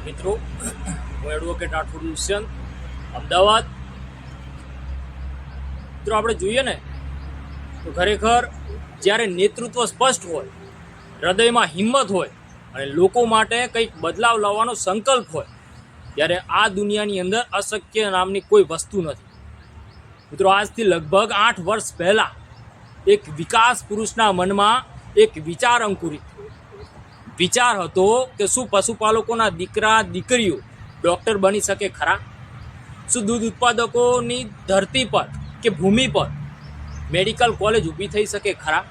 મિત્રો, હું એડવોકેટ રાઠોડ દુષ્યંત, અમદાવાદ. મિત્રો, આપણે જોઈએ ને તો ખરેખર જ્યારે નેતૃત્વ સ્પષ્ટ હોય, હૃદયમાં હિંમત હોય અને લોકો માટે કંઈક બદલાવ લાવવાનો સંકલ્પ હોય, ત્યારે આ દુનિયાની અંદર અશક્ય નામની કોઈ વસ્તુ નથી. મિત્રો, આજથી લગભગ 8 વર્ષ પહેલાં એક વિકાસ પુરુષના મનમાં એક વિચાર અંકુરિત થયો. વિચાર હતો કે શું પશુપાલકોના દીકરા દીકરીઓ ડૉક્ટર બની શકે ખરા? શું દૂધ ઉત્પાદકોની ધરતી પર કે ભૂમિ પર મેડિકલ કોલેજ ઊભી થઈ શકે ખરા?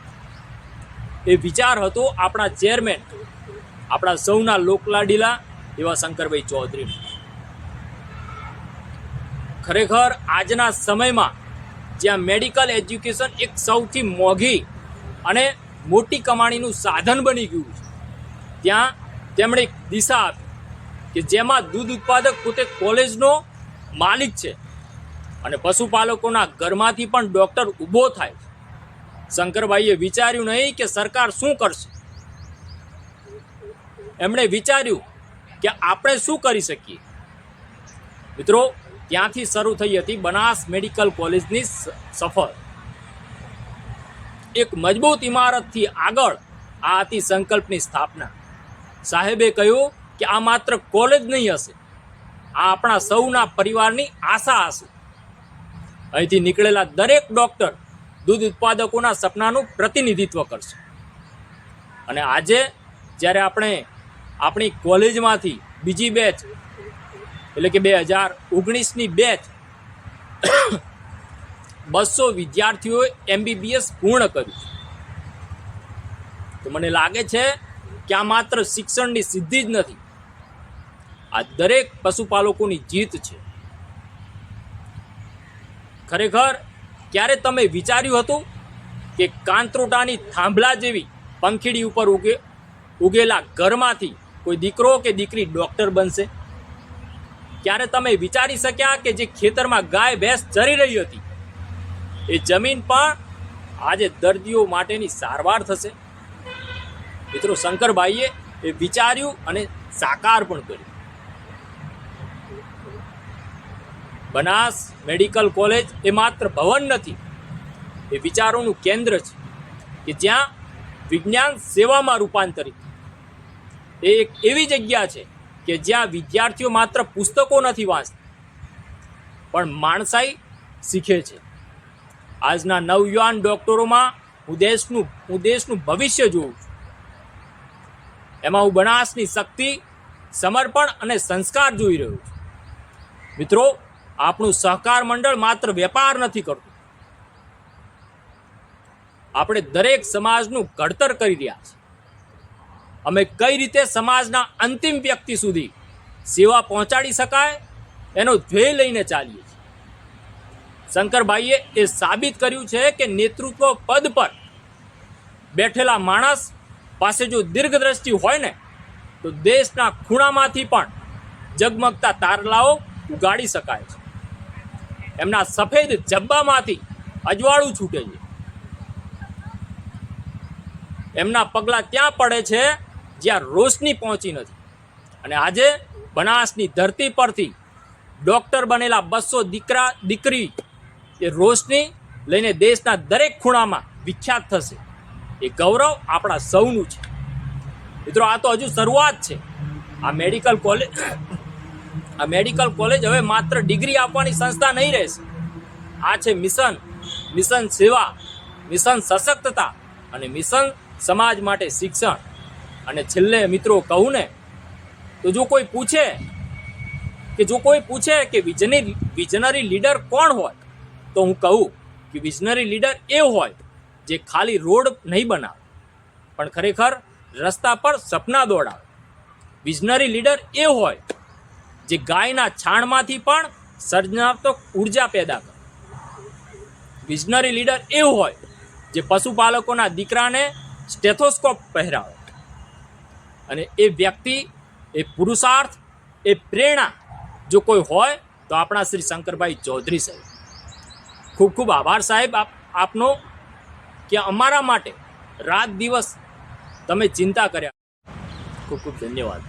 એ વિચાર હતો આપણા ચેરમેન, આપણા સૌના લોકલાડીલા એવા શંકરભાઈ ચૌધરી. ખરેખર આજના સમયમાં જ્યાં મેડિકલ એજ્યુકેશન એક સૌથી મોંઘી અને મોટી કમાણીનું સાધન બની ગયું છે, ત્યાં તેમણે એક દિશા આપી કે જેમાં દૂધ ઉત્પાદક પોતે કોલેજનો માલિક છે અને પશુપાલકોના ઘરમાંથી પણ ડૉક્ટર ઊભો થાય છે. શંકરભાઈએ વિચાર્યું નહીં કે સરકાર શું કરશે, એમણે વિચાર્યું કે આપણે શું કરી શકીએ. મિત્રો, ત્યાંથી શરૂ થઈ હતી બનાસ મેડિકલ કોલેજની સફર. એક મજબૂત ઇમારતથી આગળ આ હતી સંકલ્પની સ્થાપના. સાહેબે કહ્યું કે આ માત્ર કોલેજ નહીં હશે, આ આપણા સૌના પરિવારની આશા હશે. અહીંથી નીકળેલા દરેક ડૉક્ટર દૂધ ઉત્પાદકોના સપનાનું પ્રતિનિધિત્વ કરશે. અને આજે જ્યારે આપણે આપણી કોલેજમાંથી બીજી બેચ એટલે કે 2019ની બેચ 200 વિદ્યાર્થીઓએ MBBS પૂર્ણ કર્યું. તો મને લાગે છે કે આ માત્ર શિક્ષણની સિદ્ધિ જ નથી, આ દરેક પશુપાલકોની જીત છે. ખરેખર ક્યારે તમે વિચાર્યું હતું કે કાંતરોટાની થાંભલા જેવી પંખીડી ઉપર ઉગેલા ઘરમાંથી કોઈ દીકરો કે દીકરી ડૉક્ટર બનશે? ક્યારે તમે વિચારી શક્યા કે જે ખેતરમાં ગાય ભેંસ ચરી રહી હતી એ જમીન પણ આજે દર્દીઓ માટેની સારવાર થશે? મિત્રો, શંકરભાઈએ એ વિચાર્યું અને સાકાર પણ કર્યું. બનાસ મેડિકલ કોલેજ એ માત્ર ભવન નથી, એ વિચારોનું કેન્દ્ર છે કે જ્યાં વિજ્ઞાન સેવામાં રૂપાંતરિત. એ એક એવી જગ્યા છે કે જ્યાં વિદ્યાર્થીઓ માત્ર પુસ્તકો નથી વાંચતા પણ માણસાઈ શીખે છે. આજના નવયુવાન ડૉક્ટરોમાં હું દેશનું ભવિષ્ય જોઉં છું. એમાં હું બનાસની શક્તિ, સમર્પણ અને સંસ્કાર જોઈ રહ્યો છું. મિત્રો, આપણું સહકાર મંડળ માત્ર વેપાર નથી કરતું, આપણે દરેક સમાજનું ઘડતર કરી રહ્યા છીએ. અમે કઈ રીતે સમાજના અંતિમ વ્યક્તિ સુધી સેવા પહોંચાડી શકાય એનો ધ્યેય લઈને ચાલીએ છીએ. શંકરભાઈએ એ સાબિત કર્યું છે કે નેતૃત્વ પદ પર બેઠેલા માણસ પાસે જો દીર્ઘદ્રષ્ટિ હોય ને તો દેશના ખૂણામાંથી પણ ઝગમગતા તારલાઓ ઉગાડી શકાય છે. એમના સફેદ જબ્બામાંથી અજવાળું છૂટે છે. એમના પગલાં ત્યાં પડે છે જ્યાં રોશની પહોંચી નથી. અને આજે બનાસની ધરતી પરથી ડૉક્ટર બનેલા 200 દીકરા દીકરી એ રોશની લઈને દેશના દરેક ખૂણામાં વિખ્યાત થશે. એ ગૌરવ આપણા સૌનું છે. મિત્રો, આ તો હજુ શરૂઆત છે. આ મેડિકલ કોલેજ હવે માત્ર ડિગ્રી આપવાની સંસ્થા નહીં રહેશે. આ છે મિશન સેવા, મિશન સશક્તતા અને મિશન સમાજ માટે શિક્ષણ. અને છેલ્લે મિત્રો કહું ને તો જો કોઈ પૂછે કે વિઝનરી લીડર કોણ હોય, તો હું કહું કે વિઝનરી લીડર એ હોય જે ખાલી રોડ નહીં બનાવે પણ ખરેખર રસ્તા પર સપના દોડાવે. વિઝનરી લીડર એ હોય જે ગાયના છાણમાંથી પણ સર્જનાત્મક ઉર્જા પેદા કરે. વિઝનરી લીડર એ હોય જે પશુપાલકોના દીકરાને સ્ટેથોસ્કોપ પહેરાવે. અને એ વ્યક્તિ, એ પુરુષાર્થ, એ પ્રેરણા જો કોઈ હોય તો આપણા શ્રી શંકરભાઈ ચૌધરી સાહેબ. ખૂબ ખૂબ આભાર સાહેબ આપનો કે અમારા માટે રાત દિવસ તમે ચિંતા કર્યા. ખૂબ ખૂબ ધન્યવાદ.